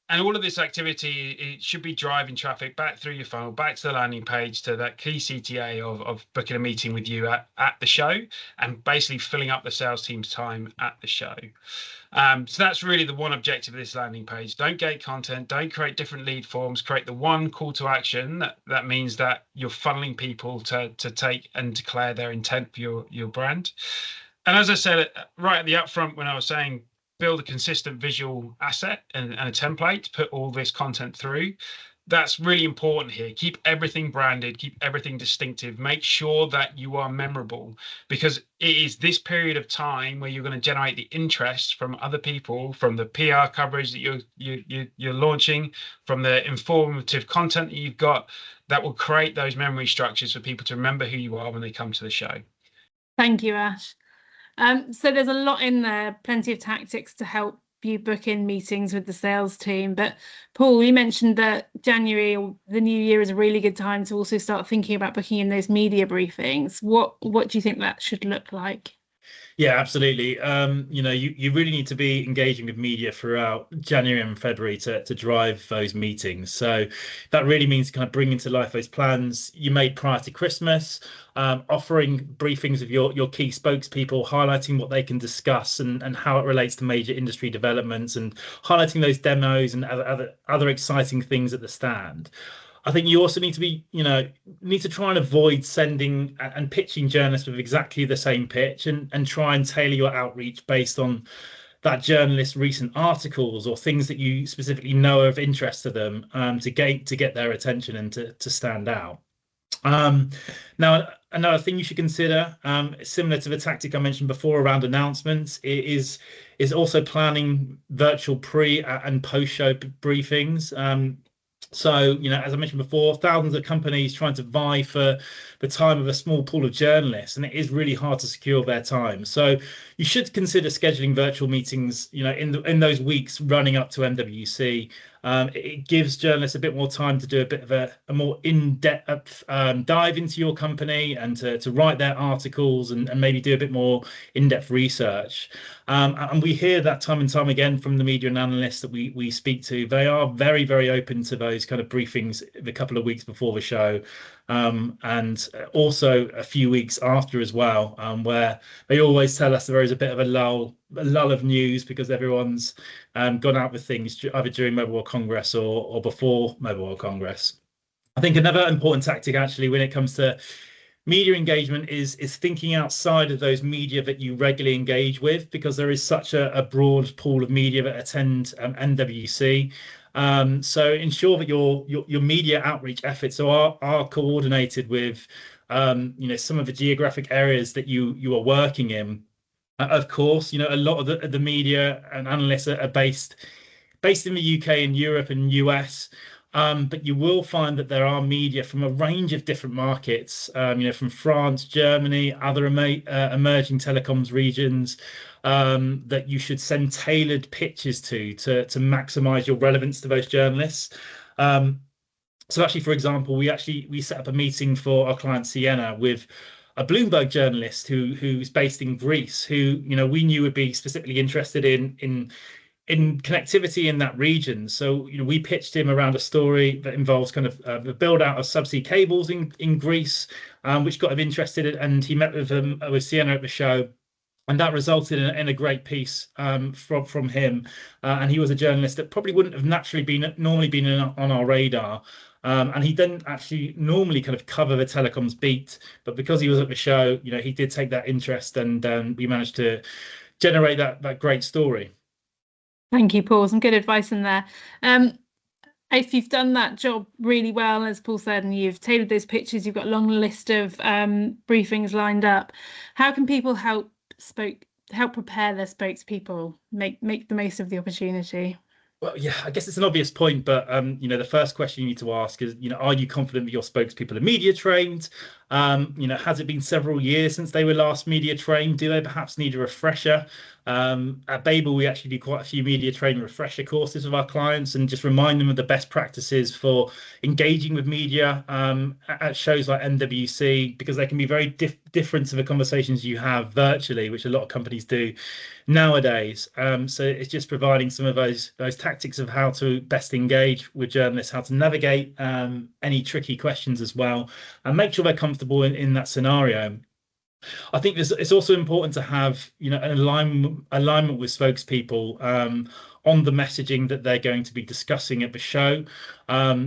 And all of this activity, it should be driving traffic back through your funnel, back to the landing page, to that key CTA of booking a meeting with you at the show, and basically filling up the sales team's time at the show. So that's really the one objective of this landing page. Don't gate content, don't create different lead forms, create the one call to action. That means that you're funneling people to take and declare their intent for your brand. And as I said right at the upfront when I was saying, build a consistent visual asset and a template to put all this content through. That's really important here. Keep everything branded, keep everything distinctive, make sure that you are memorable, because it is this period of time where you're going to generate the interest from other people, from the PR coverage that you're launching, from the informative content that you've got, that will create those memory structures for people to remember who you are when they come to the show. Thank you, Ash. So there's a lot in there, plenty of tactics to help you book in meetings with the sales team. But Paul, you mentioned that January or the new year is a really good time to also start thinking about booking in those media briefings. What do you think that should look like? Yeah, absolutely. You really need to be engaging with media throughout January and February to drive those meetings. So that really means kind of bringing to life those plans you made prior to Christmas, offering briefings of your key spokespeople, highlighting what they can discuss and how it relates to major industry developments, and highlighting those demos and other exciting things at the stand. I think you also need to need to try and avoid sending and pitching journalists with exactly the same pitch, and try and tailor your outreach based on that journalist's recent articles or things that you specifically know are of interest to them, to get their attention and to stand out. Now, another thing you should consider, similar to the tactic I mentioned before around announcements, is also planning virtual pre and post-show briefings. So, as I mentioned before, thousands of companies trying to vie for the time of a small pool of journalists, and it is really hard to secure their time. So you should consider scheduling virtual meetings, in those weeks running up to MWC. It gives journalists a bit more time to do a bit of a more in-depth dive into your company, and to write their articles, and maybe do a bit more in-depth research. And we hear that time and time again from the media and analysts that we speak to. They are very, very open to those kind of briefings the couple of weeks before the show, and also a few weeks after as well, where they always tell us there is a bit of a lull of news because everyone's gone out with things either during Mobile World Congress or before Mobile World Congress. I think another important tactic actually when it comes to media engagement is thinking outside of those media that you regularly engage with, because there is such a broad pool of media that attend MWC. So ensure that your media outreach efforts are coordinated with some of the geographic areas that you are working in. Of course, a lot of the media and analysts are based in the UK and Europe and US. But you will find that there are media from a range of different markets, from France, Germany, other emerging telecoms regions, that you should send tailored pitches to maximize your relevance to those journalists. So actually, for example, we set up a meeting for our client Sienna with a Bloomberg journalist who's based in Greece, who we knew would be specifically interested in connectivity in that region. So we pitched him around a story that involves kind of the build out of subsea cables in Greece, which got him interested, and he met with Sienna at the show, and that resulted in a great piece from him. And he was a journalist that probably wouldn't have naturally normally been on our radar. And he didn't actually normally kind of cover the telecoms beat, but because he was at the show, he did take that interest, and we managed to generate that great story. Thank you, Paul. Some good advice in there. If you've done that job really well, as Paul said, and you've tailored those pitches, you've got a long list of briefings lined up, how can people help prepare their spokespeople, make the most of the opportunity? Well, yeah, I guess it's an obvious point, but the first question you need to ask is, are you confident that your spokespeople are media trained? Has it been several years since they were last media trained? Do they perhaps need a refresher? At Babel, we actually do quite a few media training refresher courses with our clients, and just remind them of the best practices for engaging with media at shows like MWC, because they can be very different to the conversations you have virtually, which a lot of companies do nowadays. So it's just providing some of those tactics of how to best engage with journalists, how to navigate any tricky questions as well, and make sure they're comfortable in that scenario. I think it's also important to have an alignment with spokespeople on the messaging that they're going to be discussing at the show.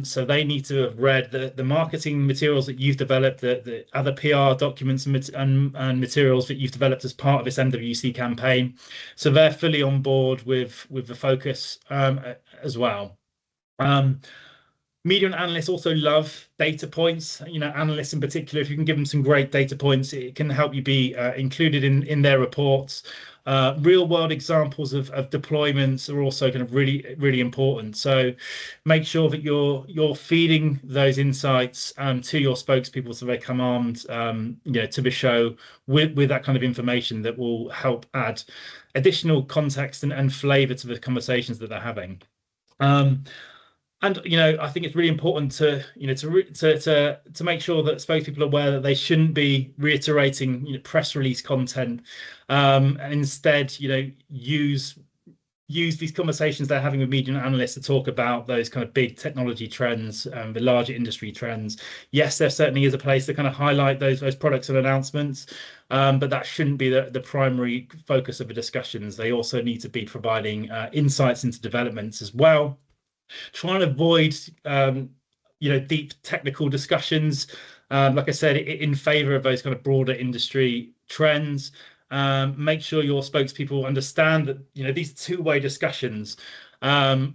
So they need to have read the marketing materials that you've developed, the other PR documents and materials that you've developed as part of this MWC campaign. So they're fully on board with the focus as well. Media and analysts also love data points. Analysts in particular, if you can give them some great data points, it can help you be included in their reports. Real world examples of deployments are also kind of really, really important. So make sure that you're feeding those insights to your spokespeople, so they come armed to the show with that kind of information that will help add additional context and flavor to the conversations that they're having. And I think it's really important to to make sure that spokespeople are aware that they shouldn't be reiterating press release content, and instead use these conversations they're having with media analysts to talk about those kind of big technology trends, the larger industry trends. Yes, there certainly is a place to kind of highlight those products and announcements, but that shouldn't be the primary focus of the discussions. They also need to be providing insights into developments as well. Try and avoid deep technical discussions, like I said, in favor of those kind of broader industry trends. Make sure your spokespeople understand that these two-way discussions, and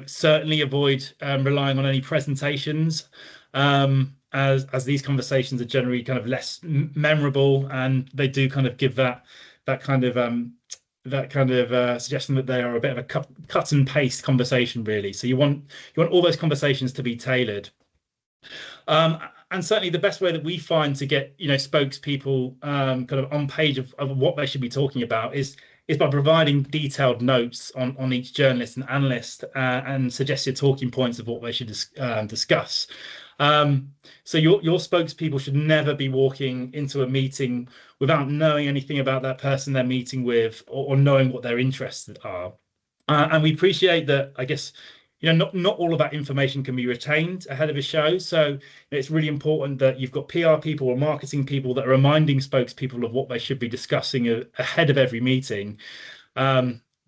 certainly avoid relying on any presentations, as these conversations are generally kind of less memorable, and they do kind of give that kind of suggestion that they are a bit of a cut and paste conversation, really. So you want all those conversations to be tailored. And certainly the best way that we find to get spokespeople kind of on page of what they should be talking about is by providing detailed notes on each journalist and analyst, and suggested talking points of what they should discuss. So your spokespeople should never be walking into a meeting without knowing anything about that person they're meeting with, or knowing what their interests are. And we appreciate that, I guess, not all of that information can be retained ahead of a show. So it's really important that you've got PR people or marketing people that are reminding spokespeople of what they should be discussing ahead of every meeting.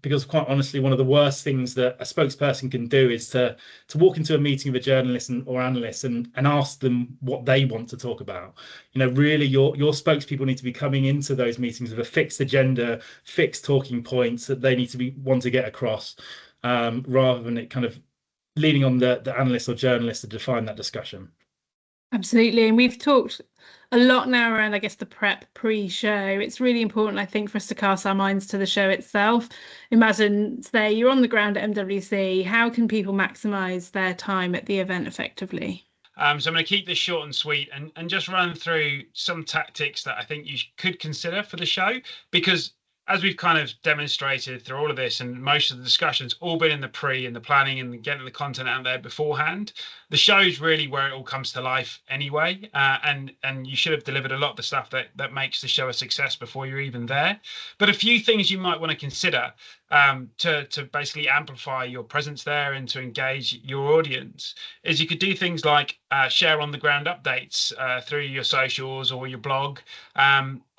Because quite honestly, one of the worst things that a spokesperson can do is to walk into a meeting with a journalist or analyst and ask them what they want to talk about. Really, your spokespeople need to be coming into those meetings with a fixed agenda, fixed talking points that they need to want to get across, rather than it kind of leaning on the analyst or journalist to define that discussion. Absolutely. And we've talked a lot now around, I guess, the prep pre-show. It's really important, I think, for us to cast our minds to the show itself. Imagine, say, you're on the ground at MWC. How can people maximise their time at the event effectively? So I'm going to keep this short and sweet, and just run through some tactics that I think you could consider for the show, because as we've kind of demonstrated through all of this, and most of the discussions all been in the pre and the planning and getting the content out there beforehand, the show is really where it all comes to life anyway. And you should have delivered a lot of the stuff that makes the show a success before you're even there. But a few things you might want to consider to basically amplify your presence there and to engage your audience is you could do things like share on the ground updates through your socials or your blog.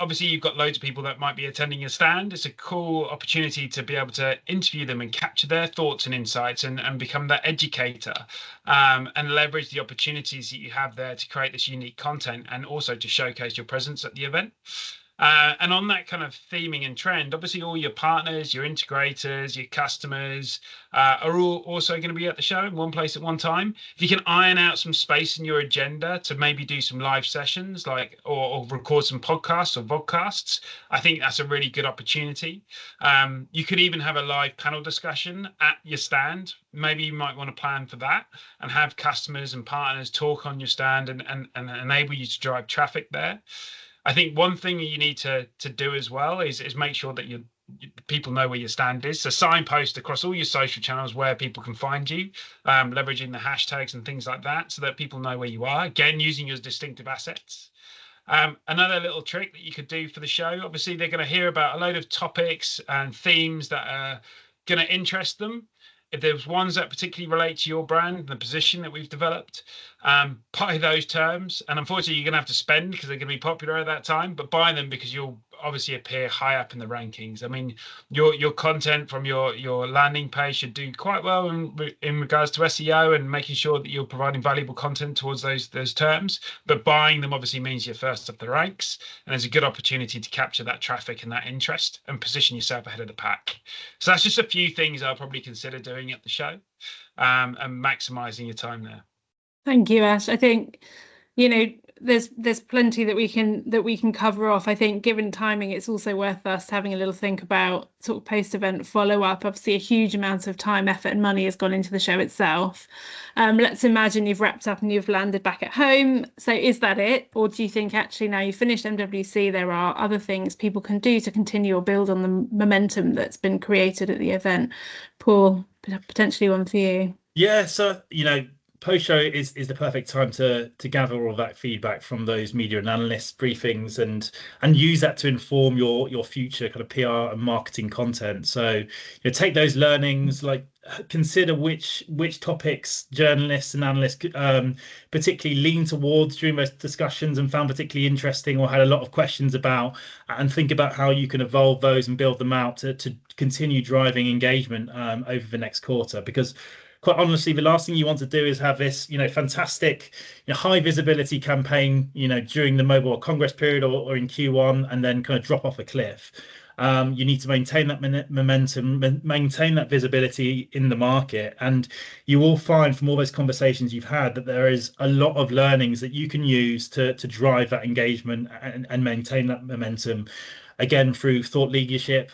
Obviously, you've got loads of people that might be attending your stand. It's a cool opportunity to be able to interview them and capture their thoughts and insights and become that educator, and leverage the opportunities that you have there to create this unique content and also to showcase your presence at the event. And on that kind of theming and trend, obviously all your partners, your integrators, your customers are all also going to be at the show in one place at one time. If you can iron out some space in your agenda to maybe do some live sessions, like or record some podcasts or vodcasts, I think that's a really good opportunity. You could even have a live panel discussion at your stand. Maybe you might want to plan for that and have customers and partners talk on your stand and enable you to drive traffic there. I think one thing you need to do as well is make sure that people know where your stand is. So signpost across all your social channels where people can find you, leveraging the hashtags and things like that so that people know where you are. Again, using your distinctive assets. Another little trick that you could do for the show, obviously they're going to hear about a load of topics and themes that are going to interest them. If there's ones that particularly relate to your brand and the position that we've developed, buy those terms. And unfortunately, you're going to have to spend because they're going to be popular at that time, but buy them because you'll obviously appear high up in the rankings. I mean, your content from your landing page should do quite well in regards to SEO and making sure that you're providing valuable content towards those terms. But buying them obviously means you're first up the ranks, and there's a good opportunity to capture that traffic and that interest and position yourself ahead of the pack. So that's just a few things I'll probably consider doing at the show, and maximising your time there. Thank you, Ash. I think, there's plenty that we can cover off. I think given timing, it's also worth us having a little think about sort of post-event follow-up. Obviously, a huge amount of time, effort and money has gone into the show itself. Let's imagine you've wrapped up and you've landed back at home. So is that it? Or do you think actually now you've finished MWC, there are other things people can do to continue or build on the momentum that's been created at the event? Paul, potentially one for you. Yeah, so post-show is the perfect time to gather all of that feedback from those media and analyst briefings and use that to inform your future kind of PR and marketing content. So take those learnings, like consider which topics journalists and analysts particularly lean towards during those discussions and found particularly interesting or had a lot of questions about, and think about how you can evolve those and build them out to continue driving engagement over the next quarter. Because quite honestly, the last thing you want to do is have this, fantastic, high visibility campaign, during the Mobile World Congress period or in Q1, and then kind of drop off a cliff. You need to maintain that momentum, maintain that visibility in the market, and you will find from all those conversations you've had that there is a lot of learnings that you can use to drive that engagement and maintain that momentum. Again, through thought leadership,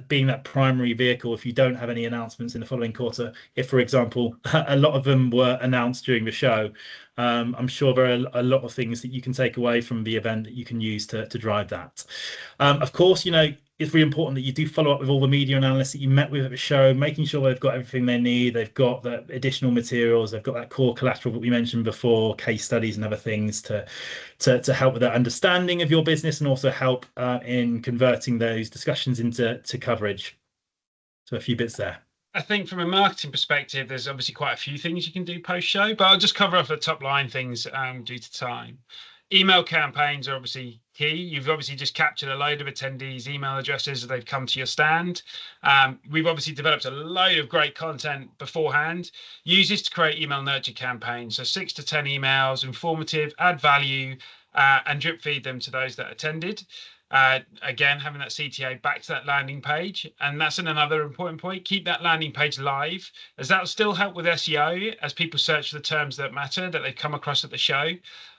being that primary vehicle if you don't have any announcements in the following quarter. If, for example, a lot of them were announced during the show, I'm sure there are a lot of things that you can take away from the event that you can use to drive that. Of course, it's really important that you do follow up with all the media and analysts that you met with at the show, making sure they've got everything they need, they've got the additional materials, they've got that core collateral that we mentioned before, case studies and other things to help with that understanding of your business and also help in converting those discussions into coverage. So a few bits there. I think from a marketing perspective, there's obviously quite a few things you can do post-show, but I'll just cover off the top line things due to time. Email campaigns are obviously key. You've obviously just captured a load of attendees' email addresses as they've come to your stand. We've obviously developed a load of great content beforehand. Use this to create email nurture campaigns. So 6 to 10 emails, informative, add value, and drip feed them to those that attended. Again, having that CTA back to that landing page. And that's another important point. Keep that landing page live, as that will still help with SEO as people search for the terms that matter that they've come across at the show.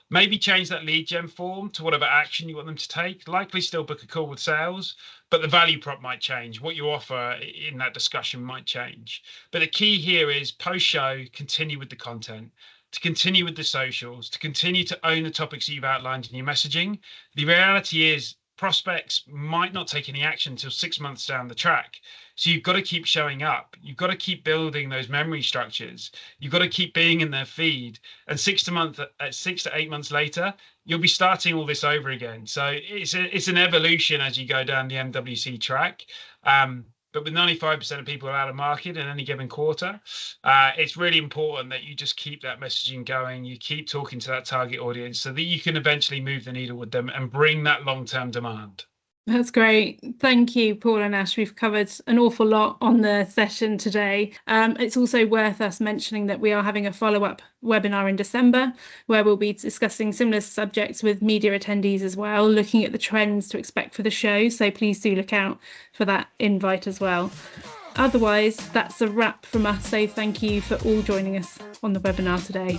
Maybe change that lead gen form to whatever action you want them to take. Likely still book a call with sales, but the value prop might change. What you offer in that discussion might change. But the key here is post-show, continue with the content, to continue with the socials, to continue to own the topics that you've outlined in your messaging. The reality is prospects might not take any action until 6 months down the track. So you've got to keep showing up. You've got to keep building those memory structures. You've got to keep being in their feed. And 6 to 8 months later, you'll be starting all this over again. So it's an evolution as you go down the MWC track. But with 95% of people are out of market in any given quarter, it's really important that you just keep that messaging going. You keep talking to that target audience so that you can eventually move the needle with them and bring that long-term demand. That's great. Thank you, Paul and Ash. We've covered an awful lot on the session today. It's also worth us mentioning that we are having a follow-up webinar in December, where we'll be discussing similar subjects with media attendees as well, looking at the trends to expect for the show. So please do look out for that invite as well. Otherwise, that's a wrap from us. So thank you for all joining us on the webinar today.